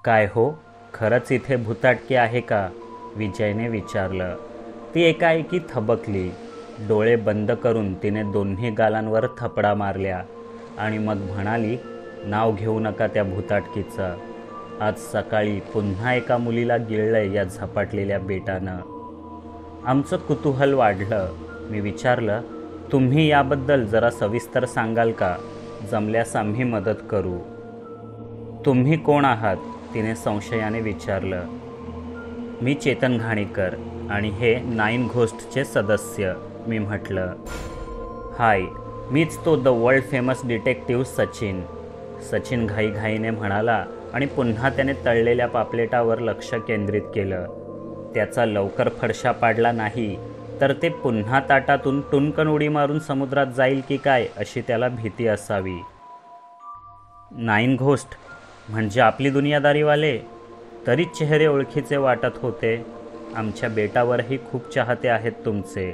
काय हो, खरंच इथे भुताटकी आहे का? विजयने विचारलं. ती एकाएकी थबकली. डोळे बंद करून तिने दोन्ही गालांवर थपडा मारल्या आणि मग म्हणाली, नाव घेऊ नका त्या भुताटकीचं. आज सकाळी पुन्हा एका मुलीला गिळलंय या झपाटलेल्या बेटानं. आमचं कुतूहल वाढलं. मी विचारलं, तुम्ही याबद्दल जरा सविस्तर सांगाल का? जमल्यास आम्ही मदत करू. तुम्ही कोण आहात? तिने संशयाने विचारलं. मी चेतन घाणीकर आणि हे 9 घोस्टचे सदस्य, मी म्हटलं. हाय, मीच तो the world famous detective Sachin. Sachin घाईघाईने म्हणाला आणि पुन्हा त्याने तळलेल्या पापलेटावर लक्ष केंद्रित केलं. त्याचा लवकर फडशा पाडला नाही तर ते पुन्हा ताटातून टुनकन उडी मारून समुद्रात जाईल की काय अशी त्याला भीती असावी. 9 घोस्ट म्हणजे आपली दुनियादारीवाले? तरीच चेहरे ओळखीचे वाटत होते. आमच्या बेटावरही खूप चाहते आहेत तुमचे.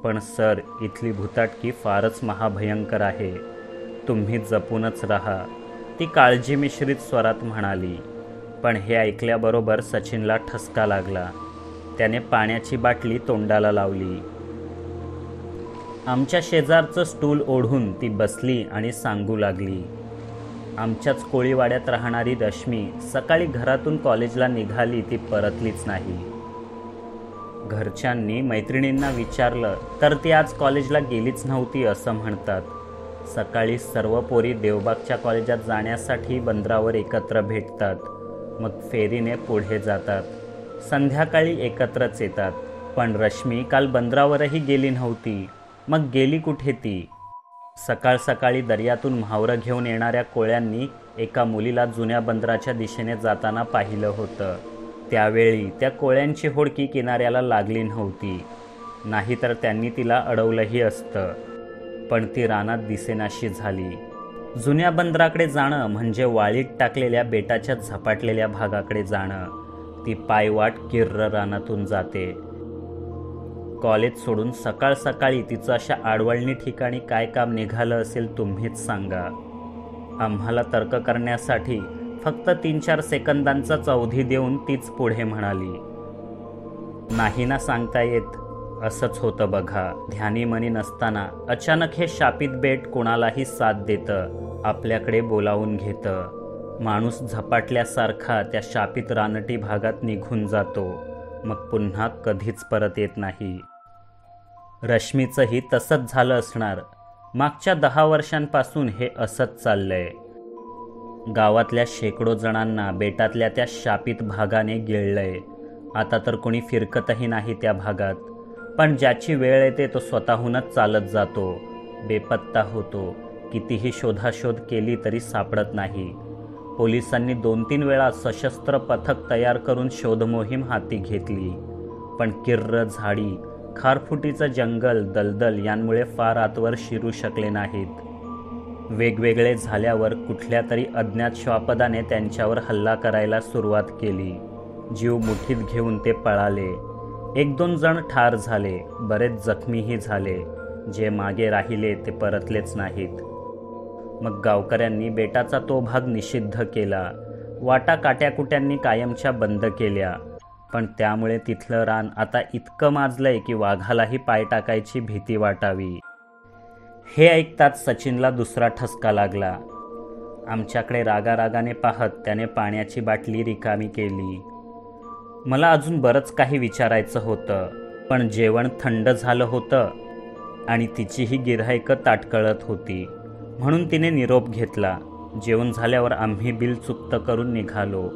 पण सर, इथली भुताटकी फारच महाभयंकर आहे. तुम्ही जपूनच राहा, ती काळजी मिश्रित स्वरात म्हणाली. पण हे ऐकल्याबरोबर सचिनला ठसका लागला. त्याने पाण्याची बाटली तोंडाला लावली. आमच्या शेजारचं स्टूल ओढून ती बसली आणि सांगू लागली. आमच्याच कोळीवाड्यात राहणारी रश्मी सकाळी घरातून कॉलेजला निघाली, ती परतलीच नाही. घरच्यांनी मैत्रिणींना विचारलं तर ती आज कॉलेजला गेलीच नव्हती असं म्हणतात. सकाळी सर्व पोरी देवबागच्या कॉलेजात जाण्यासाठी बंदरावर एकत्र भेटतात. मग फेरीने पुढे जातात. संध्याकाळी एकत्रच येतात. पण रश्मी काल बंदरावरही गेली नव्हती. मग गेली कुठे ती? सकाळ सकाळी दर्यातून म्हावरं घेऊन येणाऱ्या कोळ्यांनी एका मुलीला जुन्या बंदराच्या दिशेने जाताना पाहिलं होतं. त्यावेळी त्या कोळ्यांची होडकी किनाऱ्याला लागली नव्हती. नाहीतर त्यांनी तिला अडवलंही असतं. पण ती रानात दिसेनाशी झाली. जुन्या बंदराकडे जाणं म्हणजे वाळीत टाकलेल्या बेटाच्या झपाटलेल्या भागाकडे जाणं. ती पायवाट किर्र रानातून जाते. कॉलेज सोडून सकाळ सकाळी तिचं अशा आडवळणी ठिकाणी काय काम निघालं असेल तुम्हीच सांगा. आम्हाला तर्क करण्यासाठी फक्त 3-4 सेकंदांचाच अवधी देऊन तीच पुढे म्हणाली. नाही ना सांगता येत. असंच होतं बघा. ध्यानीमनी नसताना अचानक हे शापित बेट कोणालाही साथ देतं, आपल्याकडे बोलावून घेतं. माणूस झपाटल्यासारखा त्या शापित रानटी भागात निघून जातो. मग पुन्हा कधीच परत येत नाही. रश्मीचंही तसंच झालं असणार. मागच्या 10 वर्षांपासून हे असंच चाललंय. गावातल्या शेकडो जणांना बेटातल्या त्या शापित भागाने गिळलंय. आता तर कोणी फिरकतही नाही त्या भागात. पण ज्याची वेळ येते तो स्वतःहूनच चालत जातो, बेपत्ता होतो. कितीही शोधाशोध केली तरी सापडत नाही. पोलिसांनी 2-3 वेळा सशस्त्र पथक तयार करून शोधमोहीम हाती घेतली. पण किर्र झाडी, खारफुटीचं जंगल, दलदल यांमुळे फार आतवर शिरू शकले नाहीत. वेगवेगळे झाल्यावर कुठल्या तरी अज्ञात श्वापदाने त्यांच्यावर हल्ला करायला सुरुवात केली. जीव मुठीत घेऊन ते पळाले. 1-2 जण ठार झाले. बरेच जखमीही झाले. जे मागे राहिले ते परतलेच नाहीत. मग गावकऱ्यांनी बेटाचा तो भाग निषिद्ध केला. वाटा काट्याकुट्यांनी कायमच्या बंद केल्या. पण त्यामुळे तिथलं रान आता इतकं माजलंय की वाघालाही पाय टाकायची भीती वाटावी. हे ऐकताच सचिनला दुसरा ठसका लागला. आमच्याकडे रागारागाने पाहत त्याने पाण्याची बाटली रिकामी केली. मला अजून बरंच काही विचारायचं होतं, पण जेवण थंड झालं होतं आणि तिचीही गिऱ्हाईकं ताटकळत होती. म्हणून तिने निरोप घेतला. जेवण झाल्यावर आम्ही बिल चुकतं करून निघालो.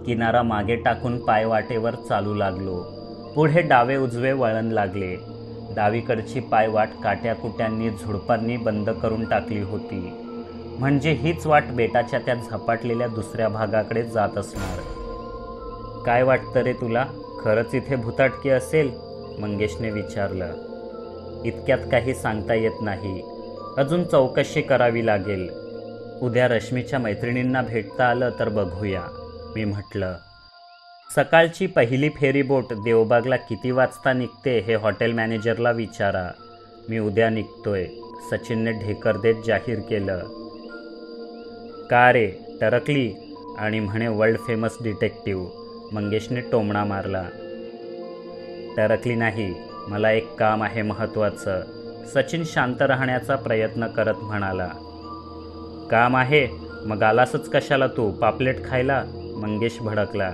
किनारा मागे टाकून पायवाटेवर चालू लागलो. पुढे डावे उजवे वळण लागले. डावीकडची पायवाट काट्याकुट्यांनी झुडपांनी बंद करून टाकली होती. म्हणजे हीच वाट बेटाच्या त्या झपाटलेल्या दुसऱ्या भागाकडे जात असणार. काय वाटतं रे तुला? खरंच इथे भुताटकी असेल? मंगेशने विचारलं. इतक्यात काही सांगता येत नाही. अजून चौकशी करावी लागेल. उद्या रश्मीच्या मैत्रिणींना भेटता आलं तर बघूया, मी म्हटलं. सकाळची पहिली फेरीबोट देवबागला किती वाजता निघते हे हॉटेल मॅनेजरला विचारा. मी उद्या निघतोय, सचिनने ढेकर देत जाहीर केलं. का रे, टरकली? आणि म्हणे वर्ल्ड फेमस डिटेक्टिव्ह. मंगेशने टोमणा मारला. टरकली नाही. मला एक काम आहे महत्त्वाचं. सचिन शांत राहण्याचा प्रयत्न करत म्हणाला. काम आहे? मग आलासच कशाला तू, पापलेट खायला? मंगेश भडकला.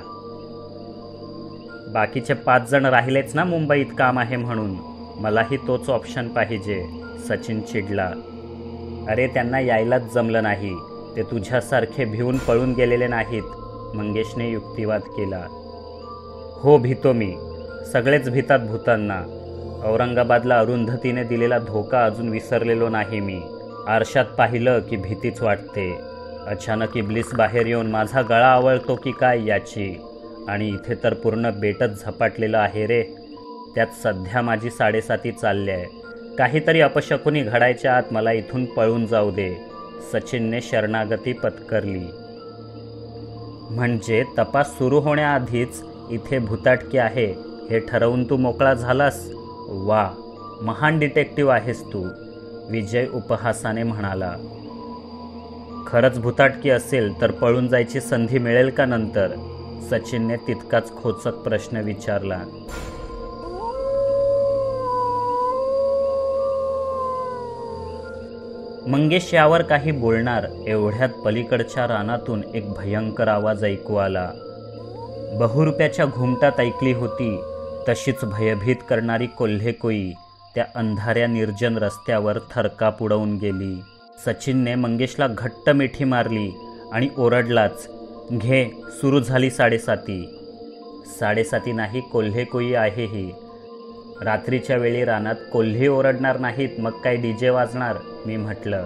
बाकीचे 5 जण राहिलेच ना मुंबईत काम आहे म्हणून. मलाही तोच ऑप्शन पाहिजे. सचिन चिडला. अरे त्यांना यायलाच जमलं नाही. ते तुझ्यासारखे भिवून पळून गेलेले नाहीत. मंगेशने युक्तिवाद केला. हो भीतो मी. सगळेच भीतात भूतांना. औरंगाबादला अरुंधतीने दिलेला धोका अजून विसरलेलो नाही मी. आरशात पाहिलं की भीतीच वाटते. अचानक इब्लीस बाहेर येऊन माझा गळा आवळतो की काय याची. आणि इथे तर पूर्ण बेटच झपाटलेलं आहे रे. त्यात सध्या माझी 7:30 चालली आहे. काहीतरी अपशकुनी घडायच्या आत मला इथून पळून जाऊ दे. सचिनने शरणागती पत्करली. म्हणजे तपास सुरू होण्याआधीच इथे भुताटकी आहे हे ठरवून तू मोकळा झालास? वा, महान डिटेक्टिव्ह आहेस तू, विजय उपहासाने म्हणाला. खरंच भुताटकी असेल तर पळून जायची संधी मिळेल का नंतर? सचिनने तितकाच खोचक प्रश्न विचारला. मंगेश यावर काही बोलणार एवढ्यात पलीकडच्या रानातून एक भयंकर आवाज ऐकू आला. बहुरुप्याच्या घुमटात ऐकली होती तशीच भयभीत करणारी कोल्हेकोई त्या अंधाऱ्या निर्जन रस्त्यावर थरकाप उडवून गेली. सचिनने मंगेशला घट्ट मिठी मारली आणि ओरडलाच. घे, सुरू झाली 7:30. 7:30 नाही, कोल्हेकोई आहे ही. रात्रीच्या वेळी रानात कोल्हे ओरडणार नाहीत मग काय डीजे वाजणार? मी म्हटलं.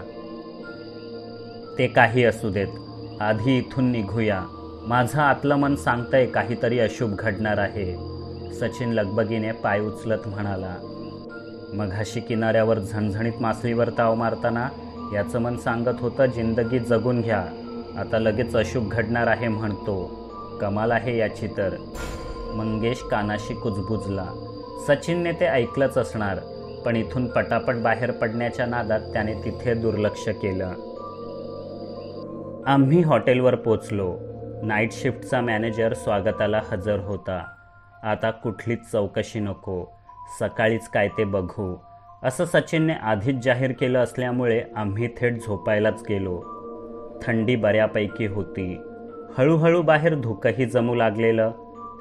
ते काही असू देत, आधी इथून निघूया. माझं आतलं मन सांगतंय काहीतरी अशुभ घडणार आहे. सचिन लगबगीने पाय उचलत म्हणाला. मघाशी किनाऱ्यावर झणझणीत मासळीवर ताव मारताना याचं मन सांगत होतं जिंदगी जगून घ्या. आता लगेच अशुभ घडणार आहे म्हणतो. कमाल आहे याची तर. मंगेश कानाशी कुजबुजला. सचिनने ते ऐकलंच असणार, पण इथून पटापट बाहेर पडण्याच्या नादात त्याने तिथे दुर्लक्ष केलं. आम्ही हॉटेलवर पोचलो. नाईट शिफ्टचा मॅनेजर स्वागताला हजर होता. आता कुठलीच चौकशी नको, सकाळीच काय ते बघू, असं सचिनने आधीच जाहीर केलं असल्यामुळे आम्ही थेट झोपायलाच गेलो. थंडी बऱ्यापैकी होती. हळूहळू बाहेर धुकंही जमू लागलेलं.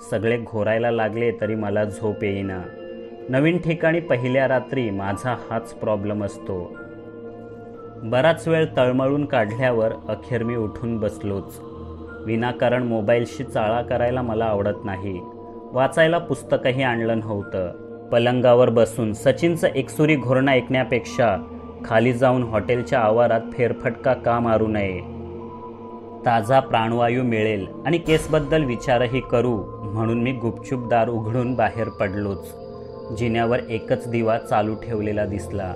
सगळे घोरायला लागले तरी मला झोप येईना. नवीन ठिकाणी पहिल्या रात्री माझा हाच प्रॉब्लेम असतो. बराच वेळ तळमळून काढल्यावर अखेर मी उठून बसलोच. विनाकारण मोबाईलशी चाळा करायला मला आवडत नाही. वाचायला पुस्तकही आणलं नव्हतं. पलंगावर बसून सचिनचं एकसुरी घोरणं ऐकण्यापेक्षा खाली जाऊन हॉटेलच्या आवारात फेरफटका का मारू नये? ताजा प्राणवायू मिळेल आणि केसबद्दल विचारही करू म्हणून मी गुपचूप दार उघडून बाहेर पडलोच. जिन्यावर एकच दिवा चालू ठेवलेला दिसला.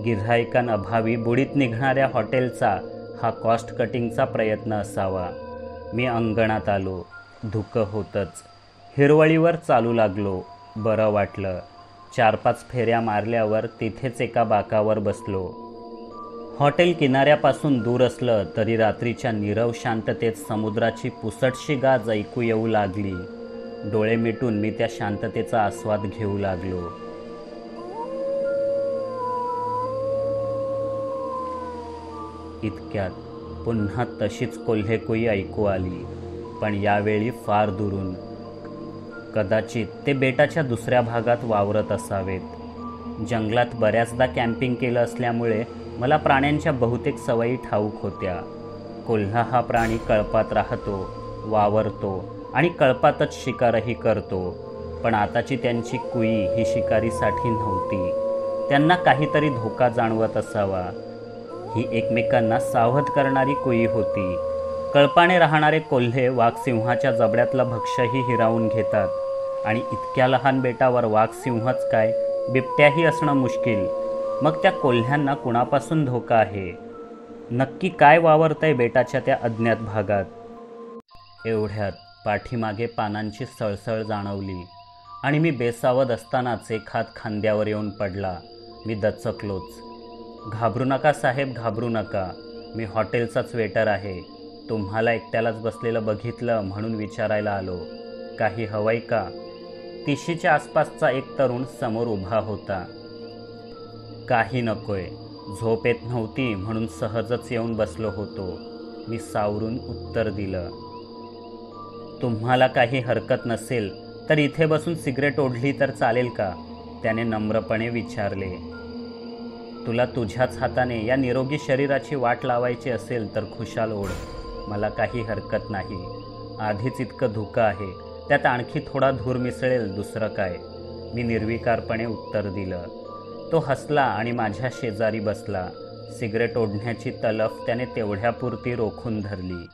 गिऱ्हाईकांअभावी बुडीत निघणाऱ्या हॉटेलचा हा कॉस्ट कटिंगचा प्रयत्न असावा. मी अंगणात आलो. धुकं होतंच. हिरवळीवर चालू लागलो. बरं वाटलं. 4-5 फेऱ्या मारल्यावर तिथेच एका बाकावर बसलो. हॉटेल किनाऱ्यापासून दूर असलं तरी रात्रीच्या नीरव शांततेत समुद्राची पुसटशी गाज ऐकू येऊ लागली. डोळे मिटून मी त्या शांततेचा आस्वाद घेऊ लागलो. इतक्यात पुन्हा तशीच कोल्हेकोई ऐकू आली, पण यावेळी फार दुरून. कदाचित ते बेटाच्या दुसऱ्या भागात वावरत असावेत. जंगलात बऱ्याचदा कॅम्पिंग केलं असल्यामुळे मला प्राण्यांच्या बहुतेक सवयी ठाऊक होत्या. कोल्हा हा प्राणी कळपात राहतो, वावरतो आणि कळपातच शिकारही करतो. पण आताची त्यांची कुई ही शिकारीसाठी नव्हती. त्यांना काहीतरी धोका जाणवत असावा. ही एकमेकांना सावध करणारी कुई होती. कळपाने राहणारे कोल्हे वाघ सिंहाच्या जबड्यातलं भक्ष्यही हिरावून घेतात आणि इतक्या लहान बेटावर वाघ सिंहच काय, बिबट्याही असणं मुश्किल. मग त्या कोल्ह्यांना कुणापासून धोका आहे? नक्की काय वावरतंय बेटाच्या त्या अज्ञात भागात? एवढ्यात पाठीमागे पानांची सळसळ जाणवली आणि मी बेसावध असतानाच एक हात खांद्यावर येऊन पडला. मी दचकलोच. घाबरू नका साहेब, घाबरू नका. मी हॉटेलचाच वेटर आहे. तुम्हाला एकट्यालाच बसलेलं बघितलं म्हणून विचारायला आलो. काही हवंय का? 30च्या आसपासचा एक तरुण समोर उभा होता. काही नकोय. झोप येत नव्हती म्हणून सहजच येऊन बसलो होतो, मी सावरून उत्तर दिलं. तुम्हाला काही हरकत नसेल तर इथे बसून सिगरेट ओढली तर चालेल का? त्याने नम्रपणे विचारले. तुला तुझ्याच हाताने या निरोगी शरीराची वाट लावायची असेल तर खुशाल ओढ, मला काही हरकत नाही. आधीच इतकं धुकं आहे, त्यात आणखी थोडा धूर मिसळेल, दुसरं काय, मी निर्विकारपणे उत्तर दिलं. तो हसला आणि माझ्या शेजारी बसला. सिगरेट ओढण्याची तलफ त्याने तेवढ्यापुरती रोखून धरली.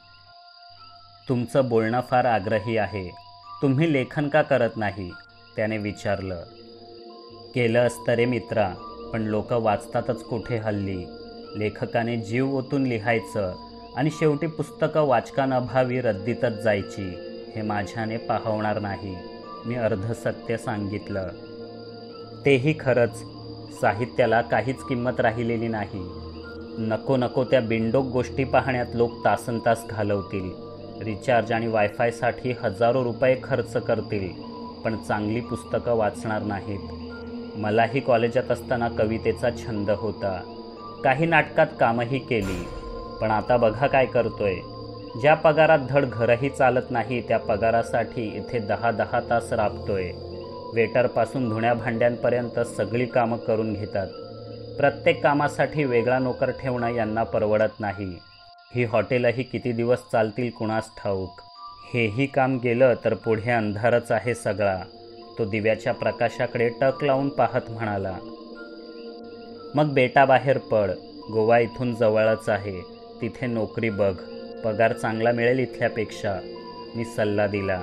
तुमचं बोलणं फार आग्रही आहे. तुम्ही लेखन का करत नाही? त्याने विचारलं. केलं असतं रे मित्रा, पण लोक वाचतातच कुठे हल्ली. लेखकाने जीव ओतून लिहायचं आणि शेवटी पुस्तकं वाचकांअभावी रद्दीतच जायची, हे माझ्याने पाहवणार नाही, मी अर्धसत्य सांगितलं. तेही खरंच, साहित्याला काहीच किंमत राहिलेली नाही. नको नको त्या बिंडोक गोष्टी पाहण्यात लोक तासनतास घालवतील. रिचार्ज आणि वायफायसाठी हजारो रुपये खर्च करतील, पण चांगली पुस्तकं वाचणार नाहीत. मलाही कॉलेजात असताना कवितेचा छंद होता. काही नाटकात कामही केली, पण आता बघा काय करतोय. ज्या पगारात धड घरही चालत नाही त्या पगारासाठी इथे 10-10 तास राबतोय. वेटरपासून धुण्या भांड्यांपर्यंत सगळी कामं करून घेतात. प्रत्येक कामासाठी वेगळा नोकर ठेवणं यांना परवडत नाही. ही हॉटेलही किती दिवस चालतील कुणास ठाऊक. हेही काम गेलं तर पुढे अंधारच आहे सगळा, तो दिव्याच्या प्रकाशाकडे टक लावून पाहत म्हणाला. मग बेटा बाहेर पड, गोवा इथून जवळच आहे, तिथे नोकरी बघ, पगार चांगला मिळेल इथल्यापेक्षा, मी सल्ला दिला.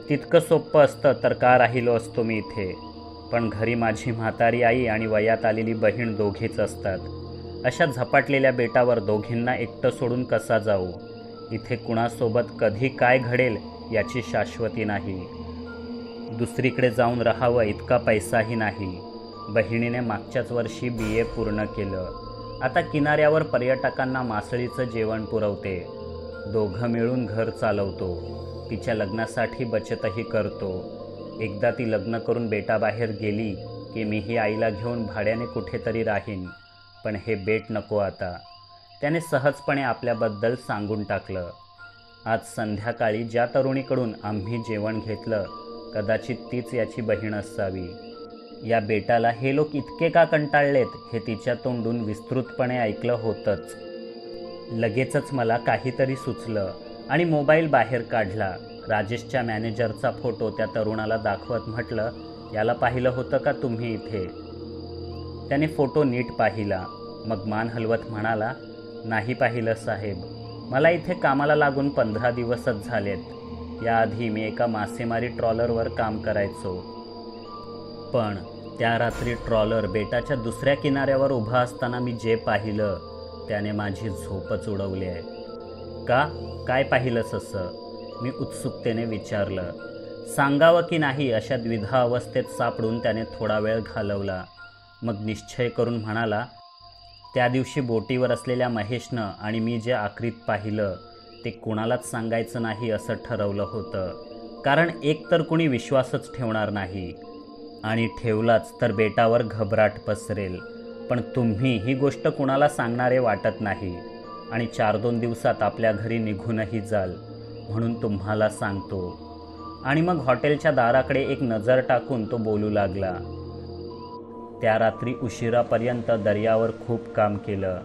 तितकं सोपं असतं तर का राहिलो असतो मी इथे, पण घरी माझी म्हातारी आई आणि वयात आलेली बहीण दोघीच असतात. अशा झपाटलेल्या बेटावर दोघींना एकटं सोडून कसा जाऊ. इथे कुणासोबत कधी काय घडेल याची शाश्वती नाही. दुसरीकडे जाऊन राहावं इतका पैसाही नाही. बहिणीने मागच्याच वर्षी BA पूर्ण केलं. आता किनाऱ्यावर पर्यटकांना मासळीचं जेवण पुरवते. दोघं मिळून घर चालवतो. तिच्या लग्नासाठी बचतही करतो. एकदा ती लग्न करून बेटाबाहेर गेली की मीही आईला घेऊन भाड्याने कुठेतरी राहीन, पण हे बेट नको आता, त्याने सहजपणे आपल्याबद्दल सांगून टाकलं. आज संध्याकाळी ज्या तरुणीकडून आम्ही जेवण घेतलं कदाचित तीच याची बहीण असावी. या बेटाला हे लोक इतके का कंटाळलेत हे तिच्या तोंडून विस्तृतपणे ऐकलं होतंच. लगेचच मला काहीतरी सुचलं आणि मोबाईल बाहेर काढला. राजेशच्या मॅनेजरचा फोटो त्या तरुणाला दाखवत म्हटलं, याला पाहिलं होतं का तुम्ही इथे? त्याने फोटो नीट पाहिला, मग मान हलवत म्हणाला, नाही पाहिलं साहेब, मला इथे कामाला लागून 15 दिवसच झालेत. याआधी मी एका मासेमारी ट्रॉलरवर काम करायचो. पण त्या रात्री ट्रॉलर बेटाच्या दुसऱ्या किनाऱ्यावर उभा असताना मी जे पाहिलं त्याने माझी झोपच उडवली आहे. का? काय पाहिलंस असं? मी उत्सुकतेने विचारलं. सांगावं की नाही अशा द्विधा अवस्थेत सापडून त्याने थोडा वेळ घालवला. मग निश्चय करून म्हणाला, त्या दिवशी बोटीवर असलेल्या महेशनं आणि मी जे आकृत पाहिलं ते कुणालाच सांगायचं नाही असं ठरवलं होतं. कारण एकतर कुणी विश्वासच ठेवणार नाही आणि ठेवलाच तर बेटावर घबराट पसरेल. पण तुम्ही ही गोष्ट कुणाला सांगणारे वाटत नाही आणि 4-2 दिवसात आपल्या घरी निघूनही जाल, म्हणून तुम्हाला सांगतो. आणि मग हॉटेलच्या दाराकडे एक नजर टाकून तो बोलू लागला. त्या रात्री उशिरापर्यंत दर्यावर खूप काम केलं.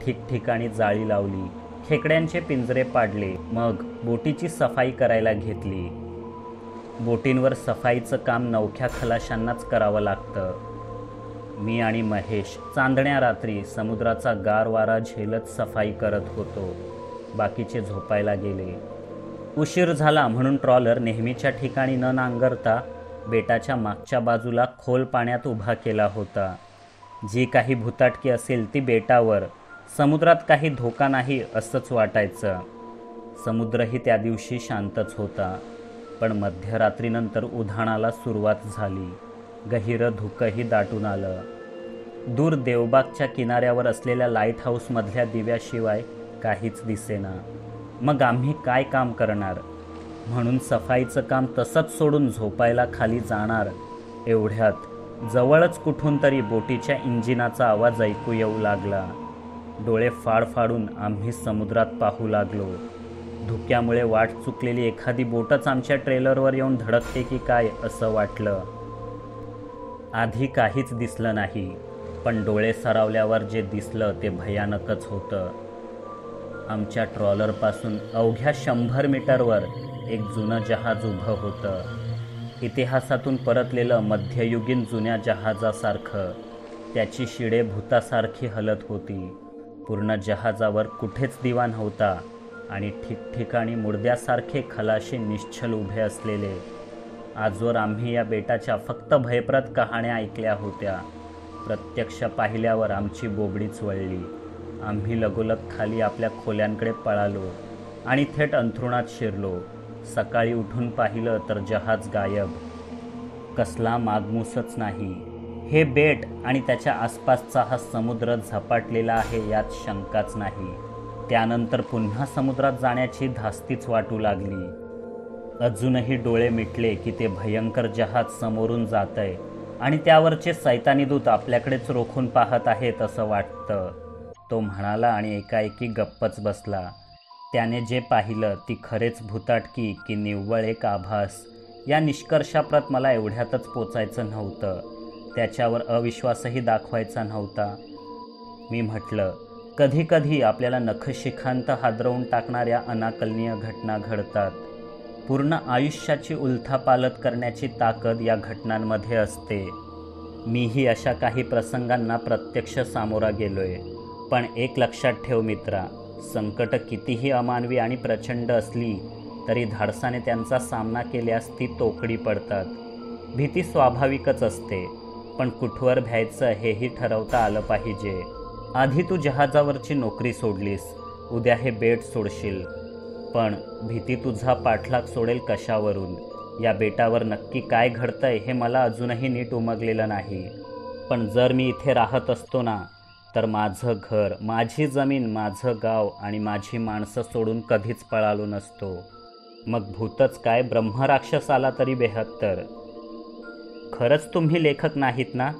ठिकठिकाणी जाळी लावली, खेकड्यांचे पिंजरे पाडले, मग बोटीची सफाई करायला घेतली. बोटींवर सफाईचं काम नवख्या खलाशांनाच करावं लागतं. मी आणि महेश चांदण्या रात्री समुद्राचा गार वारा झेलत सफाई करत होतो. बाकीचे झोपायला गेले. उशीर झाला म्हणून ट्रॉलर नेहमीच्या ठिकाणी न नांगरता बेटाच्या मागच्या बाजूला खोल पाण्यात उभा केला होता. जी काही भुताटकी असेल ती बेटावर, समुद्रात काही धोका नाही असंच वाटायचं. समुद्रही त्या दिवशी शांतच होता. पण मध्यरात्रीनंतर उधाणाला सुरुवात झाली. गहिरं धुकंही दाटून आलं. दूर देवबागच्या किनाऱ्यावर असलेल्या लाईट हाऊसमधल्या दिव्याशिवाय काहीच दिसेना. मग आम्ही काय काम करणार? म्हणून सफाईचं काम तसंच सोडून झोपायला खाली जाणार. एवढ्यात जवळच कुठून तरी बोटीच्या इंजिनाचा आवाज ऐकू येऊ लागला. डोळे फाडफाडून आम्ही समुद्रात पाहू लागलो. धुक्यामुळे वाट चुकलेली एखादी बोटच आमच्या ट्रेलरवर येऊन धडकते की काय असं वाटलं. आधी काहीच दिसलं नाही, पण डोळे सरावल्यावर जे दिसलं ते भयानकच होतं. आमच्या ट्रॉलरपासून अवघ्या 100 मीटरवर एक जुनं जहाज उभं होतं. इतिहासातून परतलेलं मध्ययुगीन जुन्या जहाजासारखं. त्याची शिडे भूतासारखी हलत होती. पूर्ण जहाजावर कुठेच दिवा नव्हता आणि ठिकठिकाणी मुडद्यासारखे खलाशी निश्चल उभे असलेले. आजवर आम्ही या बेटाच्या फक्त भयप्रद कहाण्या ऐकल्या होत्या. प्रत्यक्ष पाहिल्यावर आमची बोबडीच वळली. आम्ही लगोलग खाली आपल्या खोल्यांकडे पळालो आणि थेट अंथरुणात शिरलो. सकाळी उठून पाहिलं तर जहाज गायब. कसला मागमूसच नाही. हे बेट आणि त्याच्या आसपासचा हा समुद्र झपाटलेला आहे यात शंकाच नाही. त्यानंतर पुन्हा समुद्रात जाण्याची धास्तीच वाटू लागली. अजूनही डोळे मिटले की ते भयंकर जहाज समोरून जातंय आणि त्यावरचे सैतानी दूत आपल्याकडेच रोखून पाहत आहेत असं वाटतं. तो म्हणाला आणि एकाएकी गप्पच बसला. त्याने जे पाहिलं ती खरेच भुताटकी की निव्वळ एक आभास या निष्कर्षाप्रत मला एवढ्यातच पोचायचं नव्हतं. त्याच्यावर अविश्वासही दाखवायचा नव्हता. मी म्हटलं, कधी कधी आपल्याला नखशिखांत हादरवून टाकणाऱ्या अनाकलनीय घटना घडतात. पूर्ण आयुष्याची उलथापालत करण्याची ताकद या घटनांमध्ये असते. मीही अशा काही प्रसंगांना प्रत्यक्ष सामोरा गेलोय. पण एक लक्षात ठेव मित्रा, संकट कितीही अमानवी आणि प्रचंड असली तरी धाडसाने त्यांचा सामना केल्यास ती तोकडी पडतात. भीती स्वाभाविकच असते, पण कुठवर भ्यायचं हेही ठरवता आलं पाहिजे. आधी तू जहाजावरची नोकरी सोडलीस, उद्या हे बेट सोडशील. पण भीती तुझा पाठलाग सोडेल कशावरून? या बेटावर नक्की काय घडतंय हे मला अजूनही नीट उमगलेलं नाही. पण जर मी इथे राहत असतो ना, तर माझं घर, माझी जमीन, माझं गाव आणि माझी माणसं सोडून कधीच पळालो नसतो. मग भूतच काय, ब्रह्मराक्षस आला तरी बेहत्तर. खरंच तुम्ही लेखक नाहीत ना?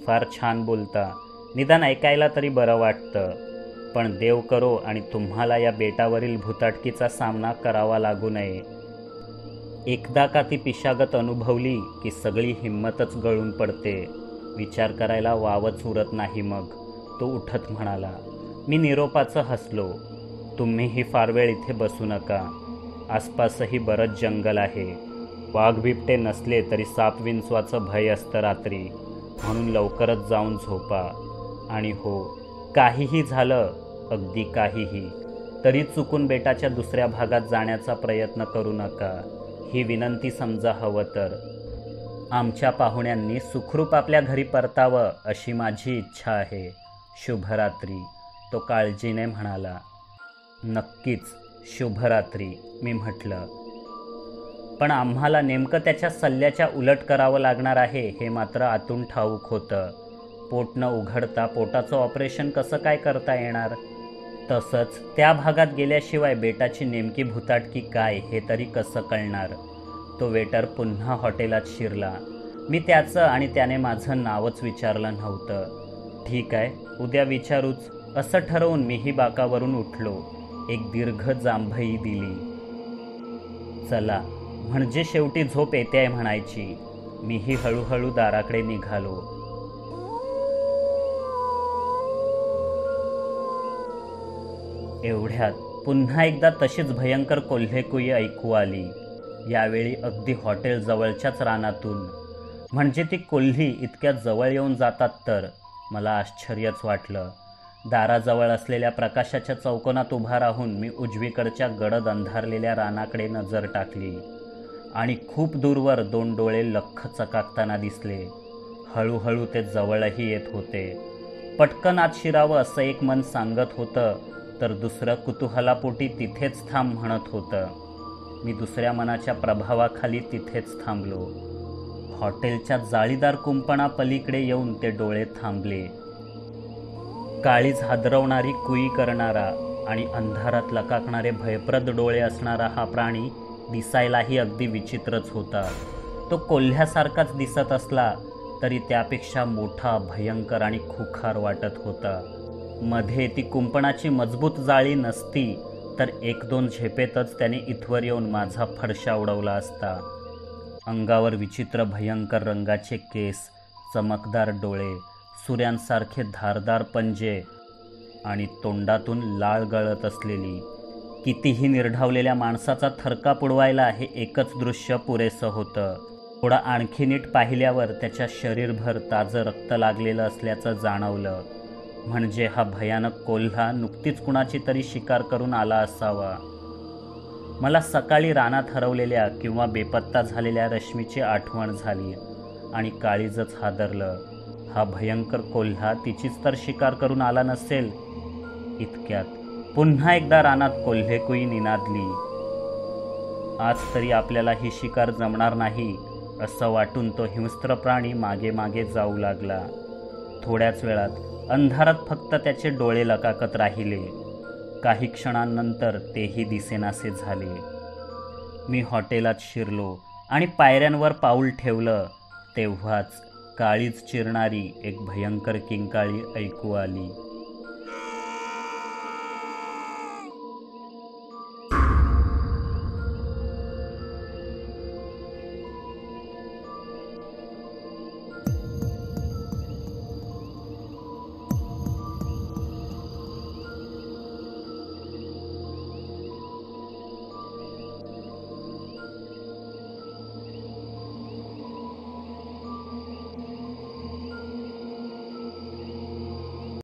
फार छान बोलता. निदान ऐकायला तरी बरं वाटतं. पण देव करो आणि तुम्हाला या बेटावरील भुताटकीचा सामना करावा लागू नये. एकदा का ती पिशागत अनुभवली की सगळी हिंमतच गळून पडते. विचार करायला वावच उरत नाही. मग तो उठत म्हणाला. मी निरोपाचं हसलो. तुम्हीही फार वेळ इथे बसू नका. आसपासही बरंच जंगल आहे. वाघ बिबटे नसले तरी साप विंचवाचं भय असतं रात्री. म्हणून लवकरच जाऊन झोपा. आणि हो, काहीही झालं, अगदी काहीही, तरी चुकून बेटाच्या दुसऱ्या भागात जाण्याचा प्रयत्न करू नका. ही विनंती समजा हवं तर. आमच्या पाहुण्यांनी सुखरूप आपल्या घरी परतावं अशी माझी इच्छा आहे. शुभरात्री, तो काळजीने म्हणाला. नक्कीच, शुभरात्री, मी म्हटलं. पण आम्हाला नेमकं त्याच्या सल्ल्याच्या उलट करावं लागणार आहे हे मात्र आतून ठाऊक होतं. पोट न उघडता पोटाचं ऑपरेशन कसं काय करता येणार? तसंच त्या भागात गेल्याशिवाय बेटाची नेमकी भुताटकी काय हे तरी कसं कळणार? तो वेटर पुन्हा हॉटेलात शिरला. मी त्याचं आणि त्याने माझं नावच विचारलं नव्हतं. ठीक आहे, उद्या विचारूच असं ठरवून मीही बाकावरून उठलो. एक दीर्घ जांभई दिली. चला, म्हणजे शेवटी झोप येते आहे म्हणायची. मीही हळूहळू दाराकडे निघालो. एवढ्यात पुन्हा एकदा तशीच भयंकर कोल्हेकुई ऐकू आली. यावेळी अगदी हॉटेल जवळच्याच रानातून. म्हणजे ती कोल्ही इतक्या जवळ येऊन जातात तर मला आश्चर्यच वाटलं. दाराजवळ असलेल्या प्रकाशाच्या चौकोनात उभा राहून मी उजवीकडच्या गडद अंधारलेल्या रानाकडे नजर टाकली आणि खूप दूरवर 2 डोळे लख्ख चकाकताना दिसले. हळूहळू ते जवळही येत होते. पटकन आत शिरावं असं एक मन सांगत होतं, तर दुसरं कुतूहलापोटी तिथेच थांब म्हणत होतं. मी दुसऱ्या मनाच्या प्रभावाखाली तिथेच थांबलो. हॉटेलच्या जाळीदार कुंपणापलीकडे येऊन ते डोळे थांबले. काळीज हादरवणारी कुई करणारा आणि अंधारात लकाकणारे भयप्रद डोळे असणारा हा प्राणी दिसायलाही अगदी विचित्रच होता. तो कोल्ह्यासारखाच दिसत असला तरी त्यापेक्षा मोठा, भयंकर आणि खुखार वाटत होता. मध्ये ती कुंपणाची मजबूत जाळी नसती तर 1-2 झेपेतच त्याने इथवर येऊन माझा फडशा उडवला असता. अंगावर विचित्र भयंकर रंगाचे केस, चमकदार डोळे, सूर्यांसारखे धारदार पंजे आणि तोंडातून लाळ गळत असलेली, कितीही निर्ढावलेल्या माणसाचा थरकाप उडवायला हे एकच दृश्य पुरेसं होतं. थोडा आणखी नीट पाहिल्यावर त्याच्या शरीरभर ताजं रक्त लागलेलं असल्याचं जाणवलं. म्हणजे हा भयानक कोल्हा नुकतीच कुणाची तरी शिकार करून आला असावा. मला सकाळी रानात हरवलेल्या किंवा बेपत्ता झालेल्या रश्मीची आठवण झाली आणि काळीजच हादरलं. हा भयंकर कोल्हा तिचीच तर शिकार करून आला नसेल. इतक्यात पुन्हा एकदा रानात कोल्हेकुई निनादली. आज तरी आपल्याला ही शिकार जमणार नाही असं वाटून तो हिंस्त्र प्राणी मागे मागे जाऊ लागला. थोड्याच वेळात अंधारात फक्त त्याचे डोळे लकाकत राहिले. काही क्षणांनंतर तेही दिसेनासे झाले. मी हॉटेलात शिरलो आणि पायऱ्यांवर पाऊल ठेवलं तेव्हाच काळीज चिरणारी एक भयंकर किंकाळी ऐकू आली.